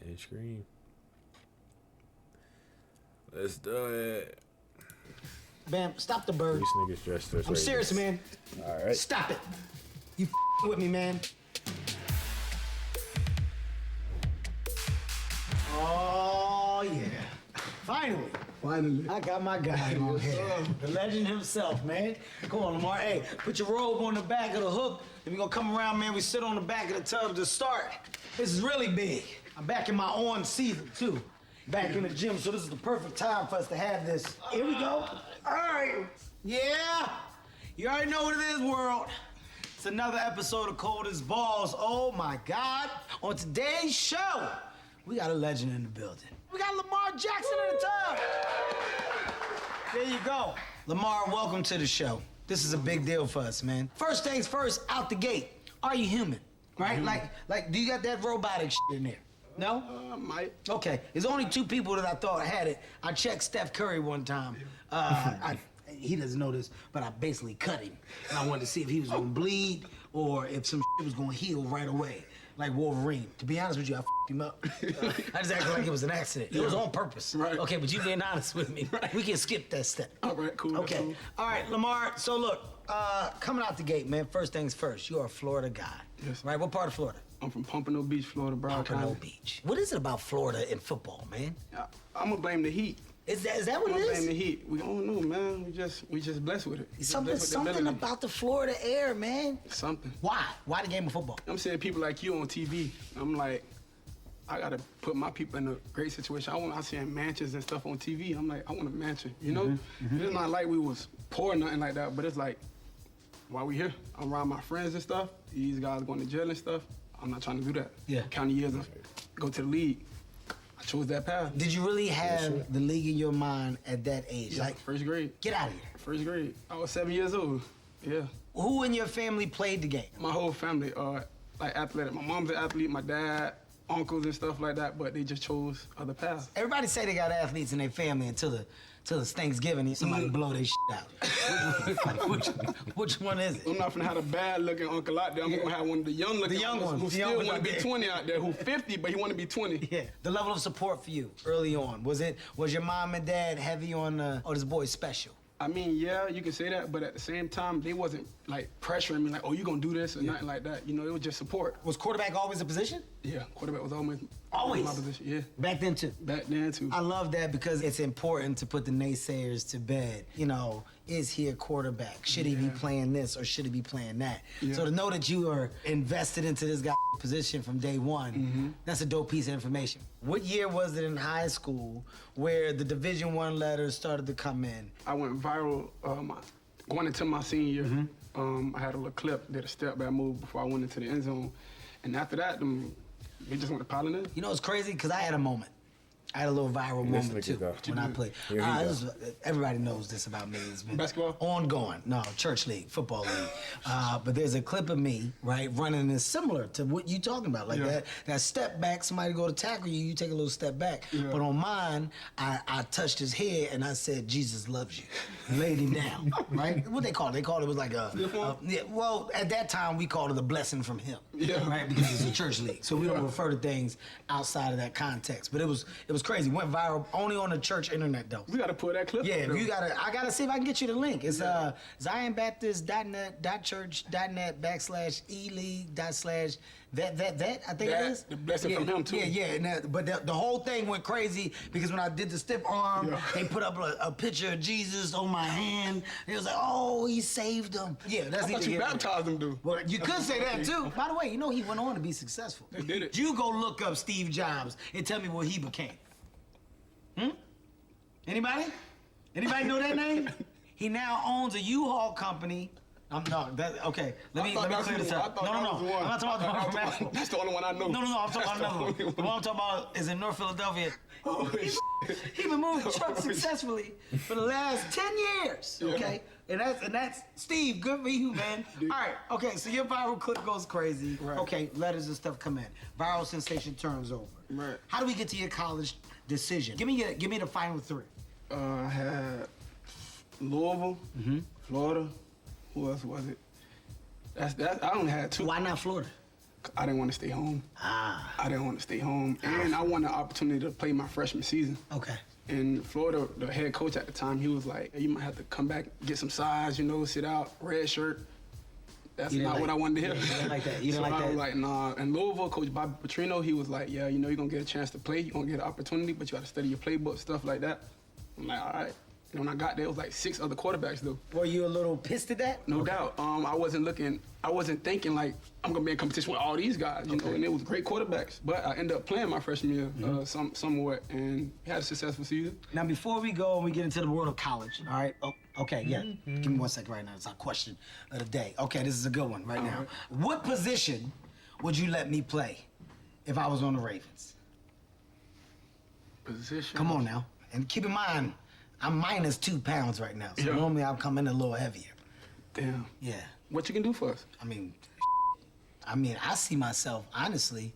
and scream. Let's do it. Bam, stop the bird. These niggas dressed us. I'm serious, man. All right. Stop it. You with me, man. Oh, yeah. Finally. I got my guy on here. The legend himself, man. Come on, Lamar. Hey, put your robe on the back of the hook. Then we gonna come around, man. We sit on the back of the tub to start. This is really big. I'm back in my on season, too. Back in the gym, so this is the perfect time for us to have this. Here we go. All right. Yeah. You already know what it is, world. It's another episode of Cold as Balls. Oh, my God. On today's show, we got a legend in the building. We got Lamar Jackson in the tub. There you go. Lamar, welcome to the show. This is a big deal for us, man. First things first, out the gate. Are you human? Right? Like, do you got that robotic shit in there? No? Might. Okay. There's only two people that I thought had it. I checked Steph Curry one time. He doesn't know this, but I basically cut him. And I wanted to see if he was gonna bleed or if some shit was gonna heal right away. Like Wolverine. To be honest with you, I f***ed him up. I just acted like it was an accident. It was on purpose. Right. Okay, but you being honest with me. Right. We can skip that step. All right, cool. Okay. Cool. All right, Lamar. So look, coming out the gate, man, first things first, you're a Florida guy. Yes. Right? What part of Florida? I'm from Pompano Beach, Florida, Broward Pompano County. Beach. What is it about Florida and football, man? I'm gonna blame the heat. Is that what I'm it gonna is? blame the heat. We don't know, man. We just blessed with it. Something about the Florida air, man. Something. Why? Why the game of football? I'm saying people like you on TV. I'm like, I gotta put my people in a great situation. I seeing mansions and stuff on TV. I'm like, I want a mansion, you know? It's not like we was poor or nothing like that, but it's like, while we here, I'm around my friends and stuff. These guys going to jail and stuff. I'm not trying to do that. Yeah. County years of go to the league. I chose that path. Did you really have the league in your mind at that age? Yeah, Like, first grade. get out of here. First grade. I was 7 years old. Yeah. Who in your family played the game? My whole family, like athletic. My mom's an athlete, my dad, uncles and stuff like that, but they just chose other paths. Everybody say they got athletes in their family until it's Thanksgiving and somebody blow their shit out. which one is it? I'm not gonna have a bad looking uncle out there. I'm gonna have one of the young looking The young uncles ones. who The young still ones wanna out be there. 20 out there, who 50, but he wanna be 20. Yeah. The level of support for you early on, was your mom and dad heavy on this boy's special? I mean, yeah, you can say that, but at the same time, they wasn't like pressuring me like, oh, you gonna do this or nothing like that. You know, it was just support. Was quarterback always a position? Yeah, quarterback was always Always? my position. Yeah, Back then too? back then too. I love that because it's important to put the naysayers to bed. You know, is he a quarterback? Should he be playing this or should he be playing that? Yeah. So to know that you are invested into this guy's position from day one, that's a dope piece of information. What year was it in high school where the Division I letters started to come in? I went viral going into my senior year. I had a little clip, did a step back move before I went into the end zone. And after that, we just went to piling in. You know, it's crazy because I had a moment. I had a little viral This moment nigga too go. when I played. Here he go. Everybody knows this about me. It's been Basketball? ongoing. No, church league, football league. But there's a clip of me, right, running is similar to what you talking about. Like that step back, somebody go to tackle you, you take a little step back. Yeah. But on mine, I touched his head and I said, Jesus loves you. And laid him down, right? What they call it? They called it was like well, at that time we called it a blessing from him. Yeah. Right? Because it's a church league. So we don't refer to things outside of that context. But it was crazy. Went viral only on the church internet though. We gotta pull that clip. Yeah, up, I gotta see if I can get you the link. It's ZionBaptist.net.church.net/e-league/that. I think it is. The blessing from him too. Yeah. And but the whole thing went crazy because when I did the stiff arm, they put up a picture of Jesus on my hand. It was like, oh, he saved him. Yeah, that's I thought you baptized him, dude. Well, you could say that too. By the way, you know he went on to be successful. They did it. You go look up Steve Jobs and tell me what he became. Anybody? Anybody know that name? He now owns a U-Haul company. Okay. Let me clear this up. No. I'm not talking about the one from Apple. That's the only one I know. No. I'm talking about another one. The one I'm talking about is in North Philadelphia. He been moving trucks successfully for the last 10 years. Okay. And that's Steve. Good for you, man. All right. Okay. So your viral clip goes crazy. Right. Okay. Letters and stuff come in. Viral sensation turns over. Right. How do we get to your college decision? Give me the final three. I had Louisville, Florida. Who else was it? That's I only had two. Why not Florida? I didn't want to stay home. I didn't want to stay home. And I wanted an opportunity to play my freshman season. Okay. In Florida, the head coach at the time, he was like, hey, you might have to come back, get some size, you know, sit out, red shirt. That's not what I wanted to hear. You didn't like that. You didn't like I that. was like, nah. And Louisville, Coach Bobby Petrino, he was like, yeah, you know, you're going to get a chance to play. You're going to get an opportunity, but you got to study your playbook, stuff like that. I'm like, all right. And when I got there, it was like 6 other quarterbacks, though. Were you a little pissed at that? No doubt. I wasn't thinking like, I'm going to be in competition with all these guys, you know, and it was great quarterbacps. But I ended up playing my freshman year somewhat and had a successful season. Now, before we go and we get into the world of college, all right? Oh, okay, yeah. Give me 1 second right now. It's our question of the day. Okay, this is a good one right now. What position would you let me play if I was on the Ravens? Position? Come on now. And keep in mind, I'm minus 2 pounds right now, so normally I'll come in a little heavier. Damn. Yeah. What you can do for us? I mean, I see myself, honestly,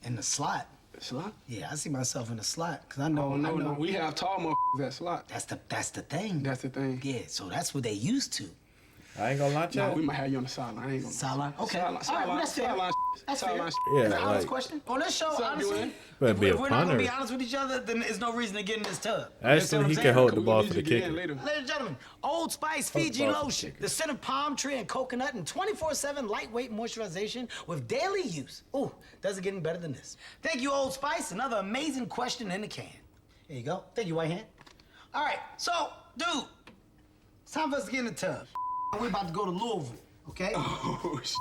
in the slot. Slot? Yeah, I see myself in the slot, because I know. No. We have tall motherfuckers at slot. That's the thing. That's the thing. Yeah, so that's what they used to. I ain't gonna lie to Nah, you. we might have you on the sideline. I ain't gonna. Sideline? Okay. Sideline. All right, that's fair. Sideline. That's fair. Sideline. Yeah, That's an honest like- question. On this show, What's up, honestly, Dwayne? Better if be a we're not gonna be punter. honest with each other, then there's no reason to get in this tub. Actually, he can hold the ball for the kicker. Later. Ladies and gentlemen, Old Spice Hold the Fiji ball for the lotion, kicker. the scent of palm tree and coconut, and 24/7 lightweight moisturization with daily use. Ooh, doesn't get any better than this. Thank you, Old Spice. Another amazing question in the can. There you go. Thank you, White Hand. All right, so, dude, it's time for us to get in the tub. We're about to go to Louisville, okay? Oh, shit.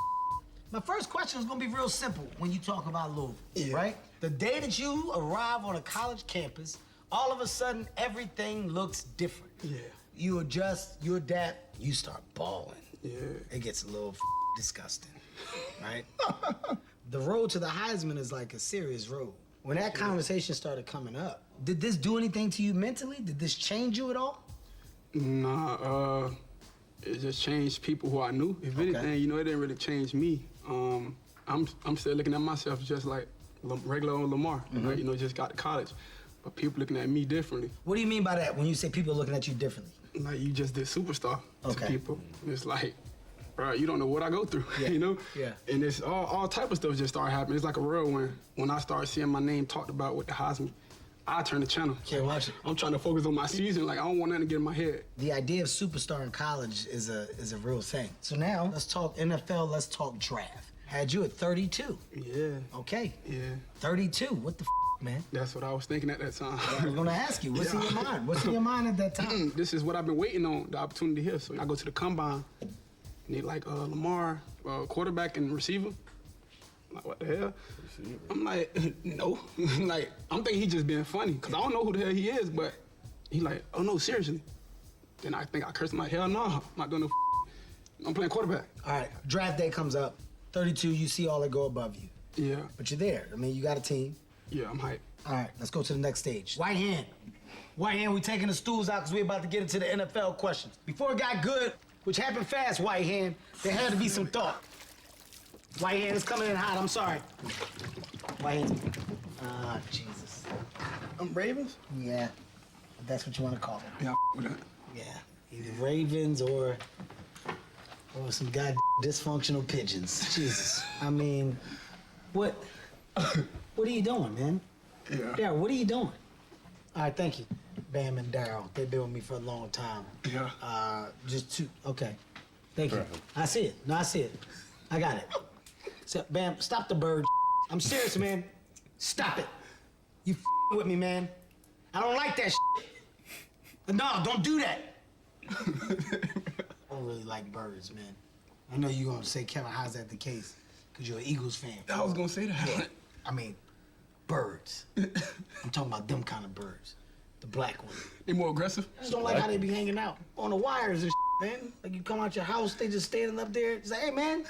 My first question is gonna be real simple when you talk about Louisville, right? The day that you arrive on a college campus, all of a sudden everything looks different. Yeah. You adjust, you adapt, you start balling. Yeah. It gets a little disgusting, right? The road to the Heisman is like a serious road. When that conversation started coming up, did this do anything to you mentally? Did this change you at all? Nah, it just changed people who I knew. If anything, you know, it didn't really change me. I'm still looking at myself just like regular old Lamar, right? You know, just got to college. But people looking at me differently. What do you mean by that when you say people looking at you differently? Like, you just did superstar to Okay. people. It's like, bro, you don't know what I go through, Yeah. you know? Yeah. And it's all type of stuff just started happening. It's like a whirlwind. When I started seeing my name talked about with the Heisman, I turned the channel. Can't watch it. I'm trying to focus on my season. Like, I don't want nothing to get in my head. The idea of superstar in college is a real thing. So now, let's talk NFL, let's talk draft. Had you at 32. Yeah. Okay. Yeah. 32, what the man? That's what I was thinking at that time. I was gonna ask you, what's in your mind? What's in your mind at that time? This is what I've been waiting on, the opportunity here. So I go to the combine, and they like, Lamar, quarterback and receiver. I'm like, what the hell? I'm like, no. Like, I'm thinking he just being funny, because I don't know who the hell he is, but he like, oh no, seriously. Then I think I cursed him like, hell no, I'm not doing no I'm playing quarterback. All right, draft day comes up. 32, you see all that go above you. Yeah, But you're there. I mean, you got a team. yeah, I'm hyped. All right, let's go to the next stage. White hand. White hand, we taking the stools out because we're about to get into the NFL questions. Before it got good, which happened fast, White hand, there had to be some thought. White hand is coming in hot, I'm sorry. White hand. Ah, Jesus. Ravens? Yeah, that's what you want to call them. Yeah, with that. Yeah, either Ravens or some god dysfunctional pigeons. Jesus. I mean, what are you doing, man? Yeah. Daryl, what are you doing? All right, thank you. Bam and Daryl, they've been with me for a long time. Yeah. Just two, okay. Thank you. Perfect. I see it. No, I see it. I got it. So, Bam, stop the bird. I'm serious, man. Stop it. You with me, man. I don't like that No, don't do that. I don't really like birds, man. I know you're gonna say, Kevin, how's that the case? Because you're an Eagles fan. I was gonna say that. Yeah. I mean, birds. I'm talking about them kind of birds. The black ones. They more aggressive? I just don't like how they be hanging out on the wires and man. Like you come out your house, they just standing up there. It's like, hey, man,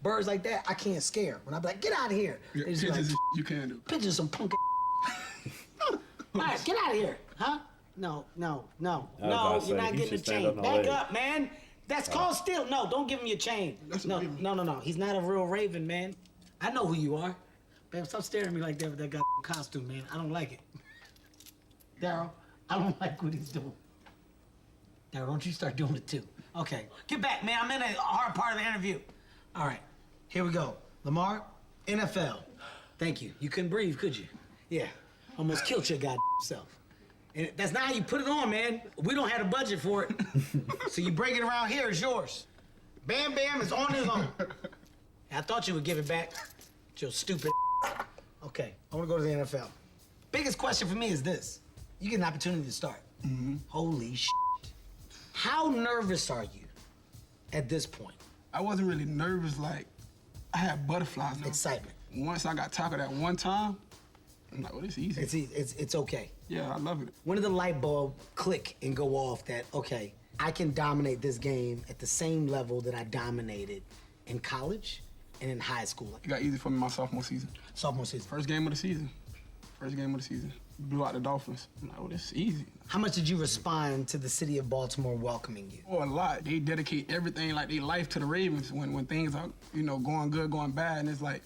birds like that, I can't scare. When I be like, get out of here. Yeah, They just be like, pigeons is you can do. pigeons some punk All right, get out of here, huh? No, about to you're say, not he getting the should stand chain. on the Back leg. up, man. That's called steal. No, don't give him your chain. That's a No, Raven. no. He's not a real Raven, man. I know who you are. Bam, stop staring at me like that with that goddamn costume, man. I don't like it. Daryl, I don't like what he's doing. Daryl, don't you start doing it too. Okay, get back, man. I'm in a hard part of the interview. All right, here we go. Lamar, NFL. Thank you. You couldn't breathe, could you? Yeah. Almost killed your goddamn self. And that's not how you put it on, man. We don't have a budget for it. So you break it around here, it's yours. Bam Bam is on his own. I thought you would give it back. Your stupid. Okay, I want to go to the NFL. Biggest question for me is this. You get an opportunity to start. Holy shit. How nervous are you at this point? I wasn't really nervous, like, I had butterflies. Though. Excitement. Once I got tackled at one time, I'm like, well, it's easy. It's okay. Yeah, I love it. When did the light bulb click and go off that, okay, I can dominate this game at the same level that I dominated in college and in high school? It got easy for me my sophomore season. Sophomore season. First game of the season. Blew out the Dolphins. I'm like, oh, this is easy. How much did you respond to the city of Baltimore welcoming you? Oh, a lot. They dedicate everything, like, their life to the Ravens when things are, going good, going bad. And it's like,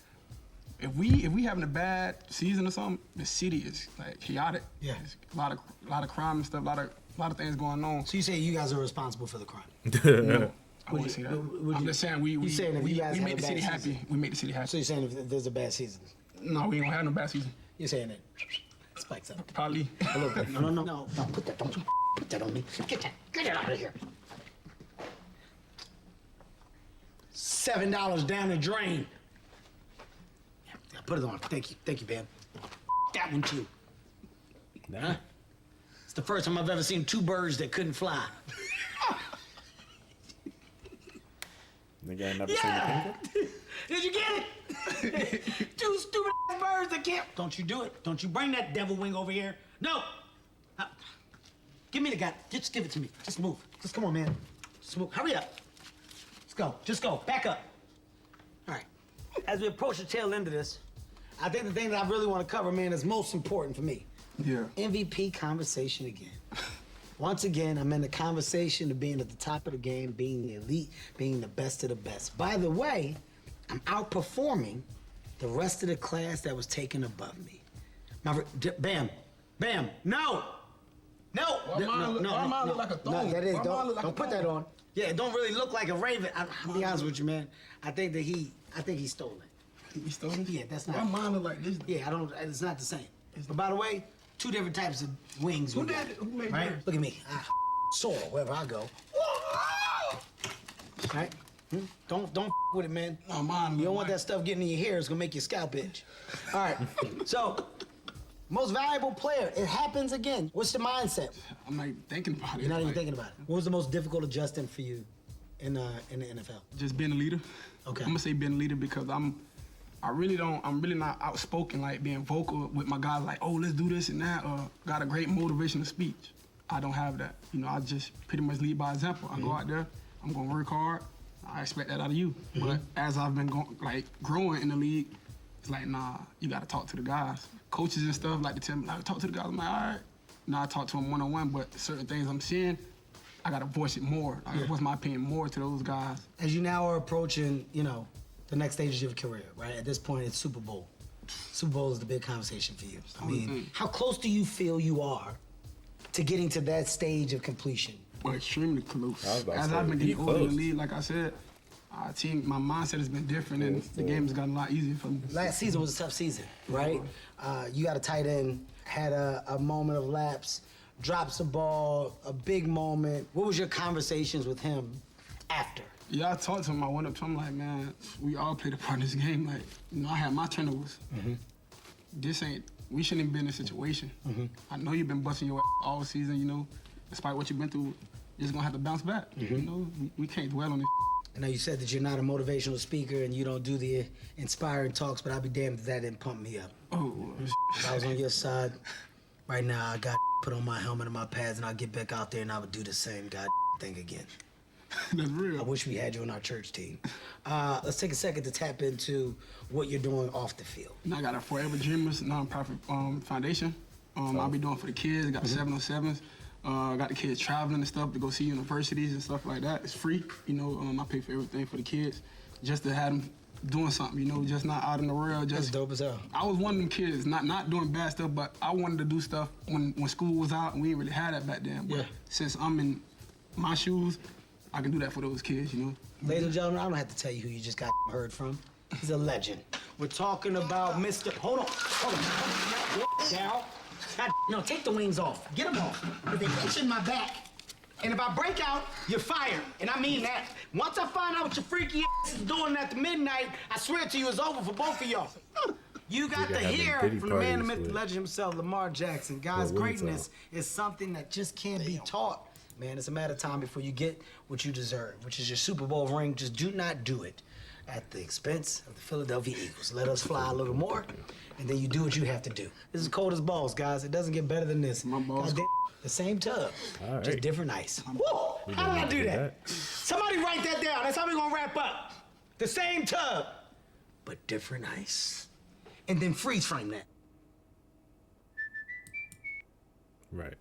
if we having a bad season or something, the city is, like, chaotic. Yeah. There's a lot of crime and stuff, a lot of things going on. So you say you guys are responsible for the crime? No, I wouldn't say that. I'm just saying we you saying if you guys make have the a city bad happy. season? We make the city happy. So you're saying if there's a bad season? No, we ain't gonna have no bad season. You're saying that spikes up. Probably. A little bit. No, put that, don't you put that on me. Get it out of here. $7 down the drain. Yeah, put it on. Thank you, Ben. That one too. Nah. It's the first time I've ever seen two birds that couldn't fly. Nigga ain't never seen a penguin? Did you get it? Two stupid ass birds that can't. Don't you do it. Don't you bring that devil wing over here. No. Give me the guy. Just give it to me. Just move. Just come on, man. Just move. Hurry up. Let's go. Just go. Back up. All right. As we approach the tail end of this, I think the thing that I really want to cover, man, is most important for me. Yeah. MVP conversation again. Once again, I'm in the conversation of being at the top of the game, being the elite, being the best of the best. By the way, I'm outperforming the rest of the class that was taken above me. Bam, no! Why mine look like a thong? No, that is, Why mine look like don't a put that thong? on. Yeah, it don't really look like a raven. I'll be honest with you, man. I think he stole it. You stole it? Yeah, that's not. Why mine look like this? Yeah, it's not the same. But by the way, two different types of wings. Who made right? yours? Look at me. I soar wherever I go. Right? Don't with it, man. No, mine. You don't want that stuff getting in your hair. It's gonna make your scalp itch. All right. So, most valuable player. It happens again. What's the mindset? I'm not even thinking about it. You're not even Like, thinking about it. What was the most difficult adjustment for you in the NFL? Just being a leader. Okay. I'm gonna say being a leader because I'm really not outspoken, like being vocal with my guys, like, oh, let's do this and that, or got a great motivational speech. I don't have that. I just pretty much lead by example. I go out there, I'm gonna work hard. I expect that out of you. But as I've been growing in the league, it's like, nah, you gotta talk to the guys. Coaches and stuff like to tell me, like, talk to the guys. I'm like, all right. Now I talk to them one-on-one, but certain things I'm seeing, I gotta voice it more. I voice my opinion more to those guys. As you now are approaching, the next stages of your career, right? At this point, it's Super Bowl. Super Bowl is the big conversation for you. I mean, how close do you feel you are to getting to that stage of completion? Well, extremely close. I was about to As say, I've been getting he older in the close. league, like I said, my mindset has been different, and the game has gotten a lot easier for me. Last season was a tough season, right? You got a tight end, had a moment of lapse, drops the ball, a big moment. What was your conversations with him after? Yeah, I talked to him. I went up to him like, man, we all played a part in this game. Like, I had my turnovers. We shouldn't even be in this situation. I know you've been busting your ass all season, despite what you've been through. You're just gonna have to bounce back. We can't dwell on this. I know you said that you're not a motivational speaker and you don't do the inspiring talks, but I'll be damned if that didn't pump me up. Oh, If I was on your side, right now I got put on my helmet and my pads and I'll get back out there and I would do the same thing again. that's I real. wish we had you on our church team. Let's take a second to tap into what you're doing off the field. I got a Forever Dreamers nonprofit foundation. I'll be doing for the kids. Got the 707s. Got the kids traveling and stuff to go see universities and stuff like that. It's free, I pay for everything for the kids, just to have them doing something, just not out in the world. That's Just dope as hell. I was one of them kids, not doing bad stuff, but I wanted to do stuff when school was out, and we didn't really have that back then. But Yeah. since I'm in my shoes, I can do that for those kids, Ladies and gentlemen, I don't have to tell you who you just got heard from. He's a legend. We're talking about Mr. Hold on. Down. God, no, take the wings off. Get them off. But they itching my back. And if I break out, you're fired. And I mean that. Once I find out what your freaky ass is doing after midnight, I swear to you, it's over for both of y'all. You got to hear from the man, the myth, the legend himself, Lamar Jackson. Guys, greatness is something that just can't be taught. Man, it's a matter of time before you get what you deserve, which is your Super Bowl ring. Just do not do it at the expense of the Philadelphia Eagles. Let us fly a little more, and then you do what you have to do. This is cold as balls, guys. It doesn't get better than this. My balls. The same tub, All just right. different ice. Woo! How did I do that? Somebody write that down. That's how we're gonna wrap up. The same tub, but different ice. And then freeze frame that. Right.